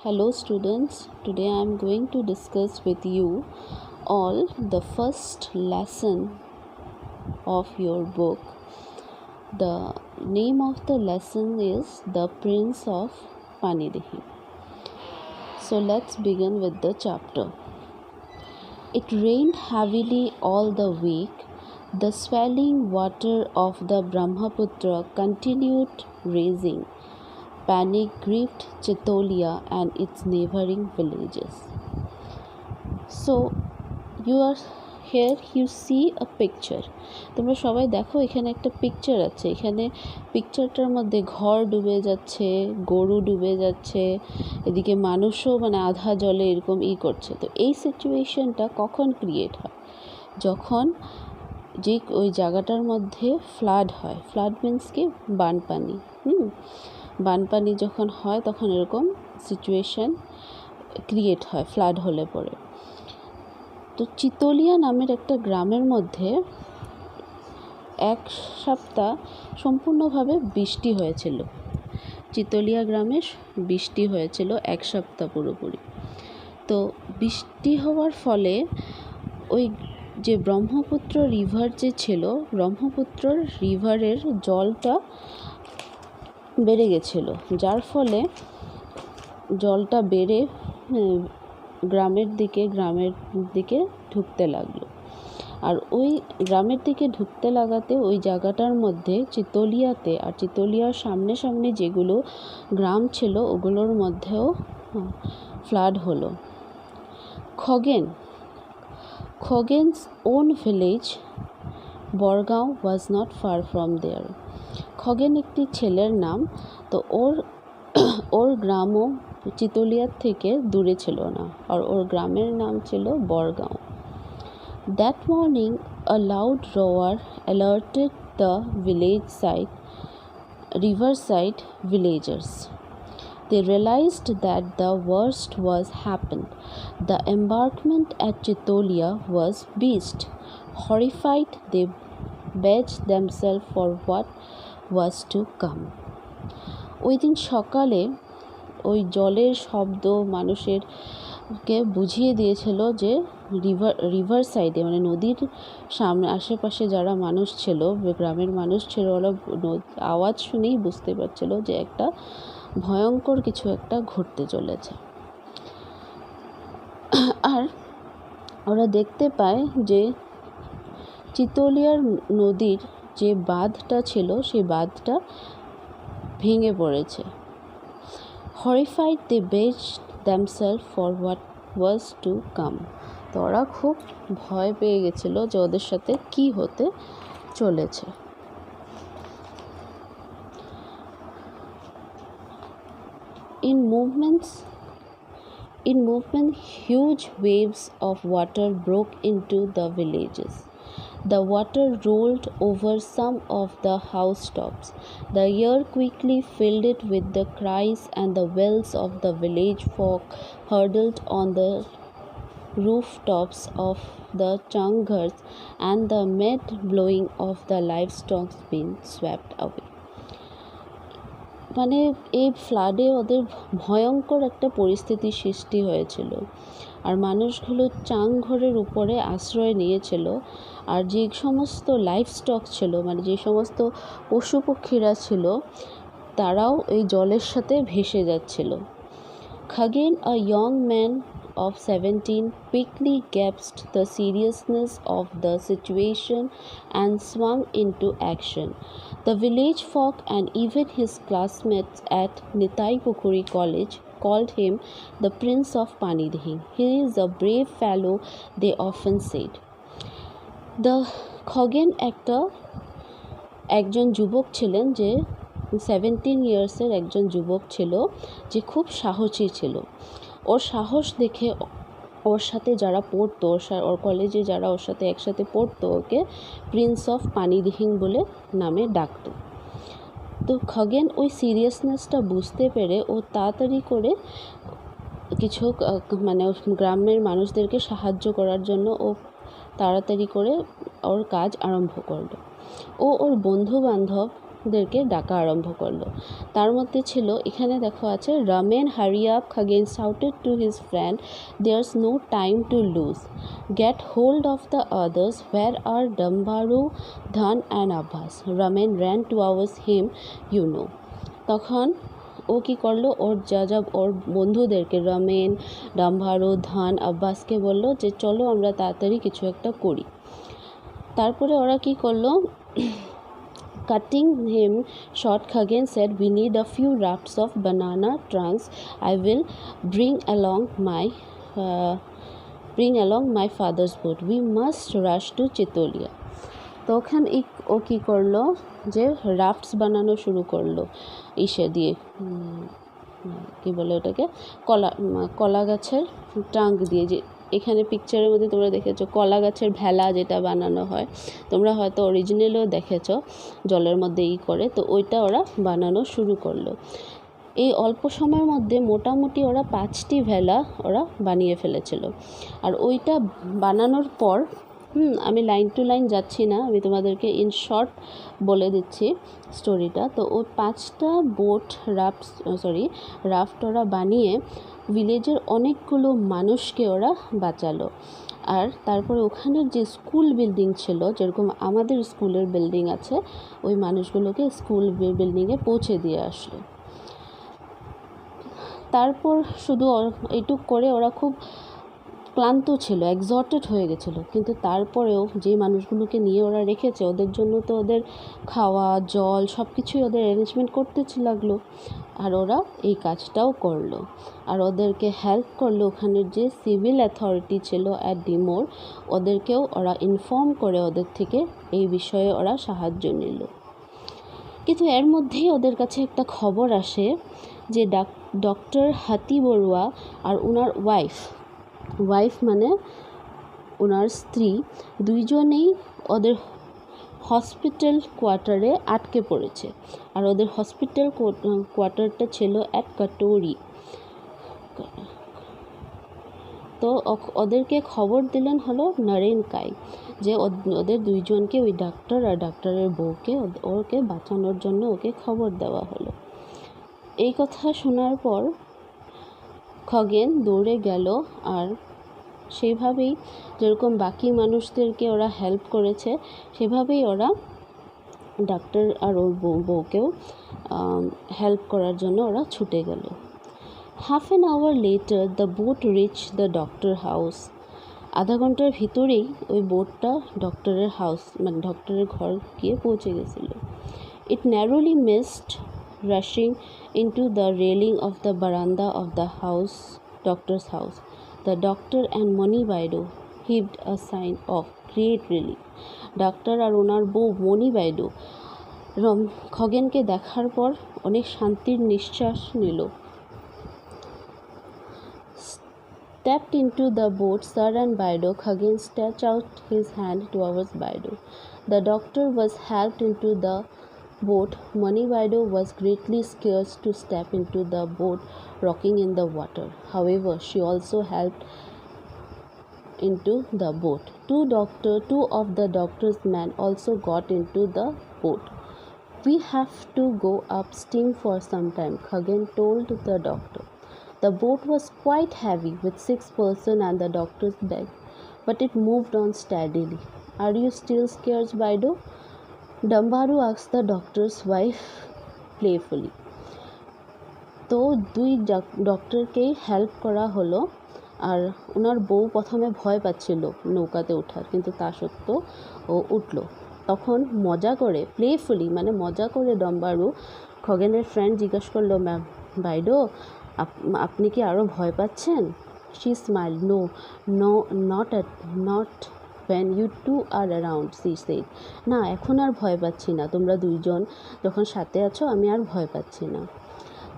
Hello students, today I am going to discuss with you all the first lesson of your book. The name of the lesson is The Prince of Panidihi. So let's begin with the chapter. It rained heavily all the week. The swelling water of the Brahmaputra continued rising. Panic gripped Chitolia and its neighboring villages. So you see a picture. তোমরা সবাই দেখো এখানে একটা picture আছে। এখানে পিকচারটার মধ্যে ঘর ডুবে যাচ্ছে, গরু ডুবে যাচ্ছে, এদিকে মানুষও আধা জলে এরকম করছে। তো এই সিচুয়েশনটা কখন ক্রিয়েট হয়? যখন যে ওই জায়গাটার মধ্যে ফ্লাড হয়। ফ্লাড মিন্স কি? বানপানি। বানপানি যখন হয় তখন এরকম সিচুয়েশন ক্রিয়েট হয় ফ্লাড হলে পরে। তো চিতোলিয়া নামের একটা গ্রামের মধ্যে এক সপ্তাহ সম্পূর্ণভাবে বৃষ্টি হয়েছিল। চিতোলিয়া গ্রামে বৃষ্টি হয়েছিল এক সপ্তাহ পুরোপুরি। তো বৃষ্টি হওয়ার ফলে ওই যে ব্রহ্মপুত্র রিভার যে ছিল, ব্রহ্মপুত্র রিভারের জলটা বেড়ে গেছিলো, যার ফলে জলটা বেড়ে গ্রামের দিকে ঢুকতে লাগলো। আর ওই গ্রামের দিকে ঢুকতে লাগাতে ওই জায়গাটার মধ্যে চিতোলিয়াতে আর চিতোলিয়ার সামনে সামনে যেগুলো গ্রাম ছিল ওগুলোর মধ্যেও ফ্লাড হলো। খগেন's own village Borgaon was not far from there. Khagen একটি ছেলের নাম। তো ওর গ্রামও চিতোলিয়ার থেকে দূরে ছিল না, আর ওর গ্রামের নাম ছিল Borgaon. That morning a loud roar alerted the riverside villagers. They realized that the worst was happened. The embankment at Chitolia was breached. Horrified, they braced themselves for what was to come. ওই দিন সকালে ওই জলের শব্দ মানুষেরকে বুঝিয়ে দিয়েছিল যে river সাইডে নদীর সামনে আশেপাশে যারা মানুষ ছিল, গ্রামের মানুষ ছিল, ওরা আওয়াজ শুনেই বুঝতে পারছিল যে একটা ভয়ঙ্কর কিছু একটা ঘটতে চলেছে। আর ওরা দেখতে পায় যে চিতোলিয়ার নদীর যে বাঁধটা ছিল সেই বাঁধটা ভেঙে পড়েছে। Horrified, they braced themselves for what was to come. তো ওরা খুব ভয় পেয়ে গেছিল যে ওদের সাথে কি হতে চলেছে। In movement, huge waves of water broke into the villages. The water rolled over some of the housetops. The air quickly filled it with the cries and the wails of the village folk huddled on the rooftops of the changars, and the mad blowing of the livestock being swept away. এই ফ্লাডে ওদের ভয়ঙ্কর একটা পরিস্থিতির সৃষ্টি হয়েছিল। আর মানুষগুলো চাংঘরের উপরে আশ্রয় নিয়েছিল। আর যে সমস্ত লাইভস্টক ছিল, যে সমস্ত পশু পক্ষীরা ছিল, তারাও এই জলের সাথে ভেসে যাচ্ছিল। Khagin, a young man of 17, quickly grasped the seriousness of the situation and swung into action. The village folk and even his classmates at Nitai Pukuri College called him the Prince of Panidihi. He is a brave fellow, they often said. The Khagen একজন যুবক ছিলেন, যে 17 ইয়ার্সের একজন যুবক ছিল, যে খুব সাহসী ছিল। ওর সাহস দেখে ওর সাথে যারা পড়তো, ওর কলেজে যারা ওর সাথে একসাথে পড়তো, ওকে প্রিন্স অফ পানিদিহিং বলে নামে ডাকতো। তো খগেন ওই সিরিয়াসনেসটা বুঝতে পেরে ও তাড়াতাড়ি করে কিছু গ্রামের মানুষদেরকে সাহায্য করার জন্য ও তাড়াতাড়ি করে ওর কাজ আরম্ভ করলো। ওর বন্ধু বান্ধব বন্ধুদেরকে ডাকা আরম্ভ করলো। তার মধ্যে ছিল, এখানে দেখো আছে, Ramen hurry up, Khagen shouted to his friend, there's no time to lose, get hold of the others, where are Dambaru, Dhan and Abbas, Ramen ran towards him, you know. তখন ও কী করলো, ওর ওর বন্ধুদেরকে, রামেন, ডাম্বারু, ধান, আব্বাসকে বললো যে চলো আমরা তাড়াতাড়ি কিছু একটা করি। তারপরে ওরা কি করলো, cutting him short, Khagen said, we need a few rafts of banana trunks. I will bring along my father's boat. We must rush to Chitolia. তখন ও কী করলো, যে রাফটস বানানো শুরু করলো ইসে দিয়ে, কী বলে ওটাকে, কলা গাছের ট্রাঙ্ক দিয়ে, যে এখানে পিকচারের মধ্যে তোমরা দেখেছো কলা গাছের ভেলা যেটা বানানো হয়, তোমরা হয়তো অরিজিনালেও দেখেছো জলের মধ্যে করে, তো ওইটা ওরা বানানো শুরু করলো। এই অল্প সময়ের মধ্যে মোটামুটি ওরা 5টি ভেলা ওরা বানিয়ে ফেলেছিল। আর ওইটা বানানোর পর, আমি লাইন টু লাইন যাচ্ছি না, আমি তোমাদেরকে ইন শর্ট বলে দিচ্ছি স্টোরিটা। তো ওই 5টা রাফট ওরা বানিয়ে ভিলেজের অনেকগুলো মানুষকে ওরা বাঁচালো। আর তারপরে ওখানের যে স্কুল বিল্ডিং ছিল, যেরকম আমাদের স্কুলের বিল্ডিং আছে, ওই মানুষগুলোকে স্কুল বিল্ডিংয়ে পৌঁছে দিয়ে আসলো। তারপর শুধু এইটুক করে ওরা খুব ক্লান্ত ছিল, এক্সহটেড হয়ে গেছিলো, কিন্তু তারপরেও যে মানুষগুলোকে নিয়ে ওরা রেখেছে, ওদের জন্য তো ওদের খাওয়া, জল সব কিছুই ওদের অ্যারেঞ্জমেন্ট করতে লাগলো। আর ওরা এই কাজটাও করলো, আর ওদেরকে হেল্প করলো ওখানের যে সিভিল অ্যাথরিটি ছিল অ্যাট ডিমোর, ওদেরকেও ওরা ইনফর্ম করে ওদের থেকে এই বিষয়ে ওরা সাহায্য নিল। কিন্তু এর মধ্যেই ওদের কাছে একটা খবর আসে যে ডক্টর হাতি বড়ুয়া আর ওনার ওয়াইফ মানে ওনার স্ত্রী, দুইজনেই ওদের হসপিটাল কোয়ার্টারে আটকে পড়েছে। আর ওদের হসপিটাল কোয়ার্টারটা ছিল অ্যাট কাটোরি। তো ওদেরকে খবর দিলেন হলো নরেন কাই, যে ওদের দুইজনকে, ওই ডাক্তার আর ডাক্তারের বউকে, ওকে বাঁচানোর জন্য ওকে খবর দেওয়া হলো। এই কথা শোনার পর খগেন দৌড়ে গেল, আর সেইভাবেই যেরকম বাকি মানুষদেরকে ওরা হেল্প করেছে, সেভাবেই ওরা ডাক্তার আর ওর বউকেও হেল্প করার জন্য ওরা ছুটে গেল। Half an hour later the boat reach the doctor house. আধা ঘন্টার ভিতরেই ওই বোটটা ডক্টরের হাউস, মানে ডক্টরের ঘর গিয়ে পৌঁছে গেছিলো। It narrowly missed rushing into the railing of the veranda of the doctor's house. The doctor and Moni Baido heaved a sigh of great relief. ডাক্তার আর ওনার বউ মনি বাইডো খগেনকে দেখার পর অনেক শান্তির নিঃশ্বাস নিল। Stepped into the boat, Sir and Baido. Khagen stretched out his hand towards Baido. The doctor was helped into the boat. Moni Baido was greatly scared to step into the boat rocking in the water. However, she also helped into the boat. Two of the doctor's men also got into the boat. We have to go upstream for some time, Khagen told the doctor. The boat was quite heavy with 6 persons and the doctor's bag, but it moved on steadily. Are you still scared, Baido? Dambaru asked the doctor's wife playfully. তো দুই ডক্টরকেই help করা হলো, আর ওনার বউ প্রথমে ভয় পাচ্ছিল নৌকাতে ওঠার, কিন্তু তা সত্ত্বেও ও উঠলো। তখন মজা করে, প্লেফুলি মানে মজা করে, ডাম্বারু খগেনের ফ্রেন্ড জিজ্ঞেস করলো, ম্যাম বাইডো আপনি কি আরও ভয় পাচ্ছেন? She smile, no not when you two are around, she said. না, এখন আর ভয় পাচ্ছি না, তোমরা দুইজন যখন সাথে আছো আমি আর ভয় পাচ্ছি না।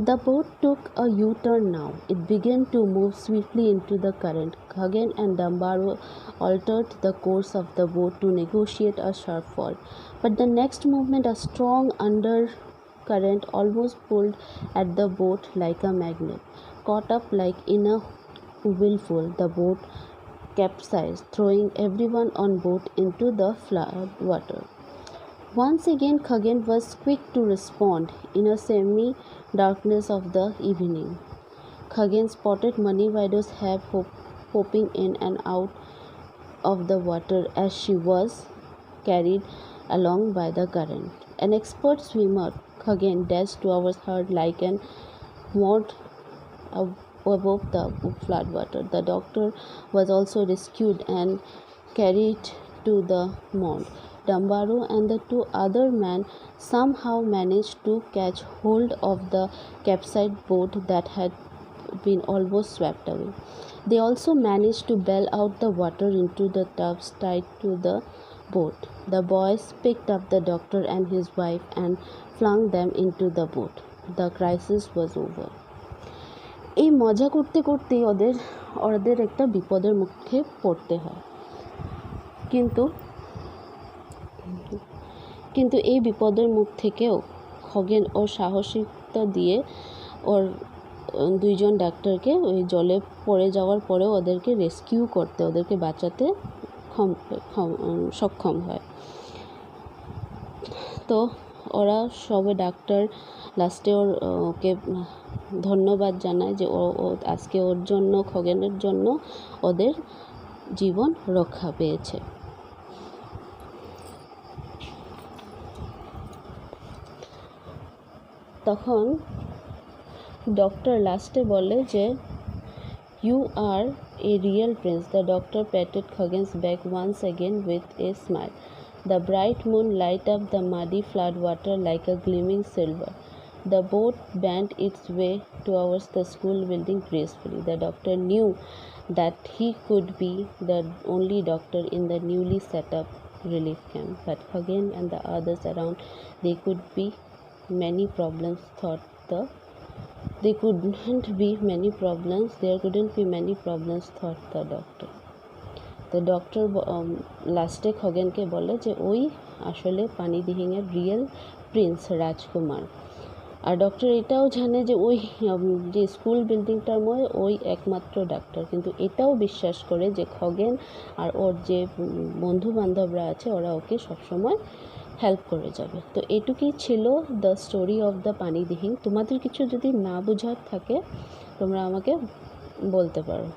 The boat took a U-turn now. It began to move swiftly into the current. Khagen and Dambaru altered the course of the boat to negotiate a sharp fall. But the next movement, a strong undercurrent almost pulled at the boat like a magnet. Caught up like in a whirlpool, the boat capsized, throwing everyone on board into the flood water. Once again, Khagen was quick to respond in a semi-darkness of the evening. Khagen spotted Money-Widow's head popping in and out of the water as she was carried along by the current. An expert swimmer, Khagen dashed towards her like an moth above the floodwater. The doctor was also rescued and carried to the mound. Dambaro and the two other men somehow managed to catch hold of the capsized boat that had been almost swept away. They also managed to bail out the water into the tubs tied to the boat. The boys picked up the doctor and his wife and flung them into the boat. The crisis was over. এই মজা করতে করতেই ওদের একটা বিপদের মুখে পড়তে হয়, কিন্তু এই বিপদের মুখ থেকেও খগেন ওর সাহসিকতা দিয়ে ওর দুইজন ডাক্তারকে ওই জলে পড়ে যাওয়ার পরেও ওদেরকে রেস্কিউ করতে, ওদেরকে বাঁচাতে সক্ষম হয়। তো ওরা সবে ডাক্তার লাস্টে ওকে ধন্যবাদ জানায় যে ও আজকে ওর জন্য, খগেনের জন্য ওদের জীবন রক্ষা পেয়েছে। তখন ডক্টর লাস্টে বলে যে you are a real prince. The doctor patted Khagen's back once again with a smile. The bright moon light up the muddy flood water like a gleaming silver. The boat bent its way towards the school building gracefully. The doctor knew that he could be the only doctor in the newly set up relief camp, but Khagen and the others around, there couldn't be many problems, thought the doctor. তো doctor লাস্টে খগেনকে বলে যে ওই আসলে পানিদিহিংয়ের real Prince রাজকুমার। আর doctor এটাও জানে যে ওই যে স্কুল বিল্ডিংটার মধ্যে ওই একমাত্র ডাক্তার, কিন্তু এটাও বিশ্বাস করে যে খগেন আর ওর যে বন্ধু বান্ধবরা আছে ওরা ওকে সবসময় হেল্প করে যাবে। তো এটুকুই ছিল দ্য স্টোরি অফ দ্য পানিদিহিং। তোমাদের কিছু যদি না বোঝার থাকে তোমরা আমাকে বলতে পারো।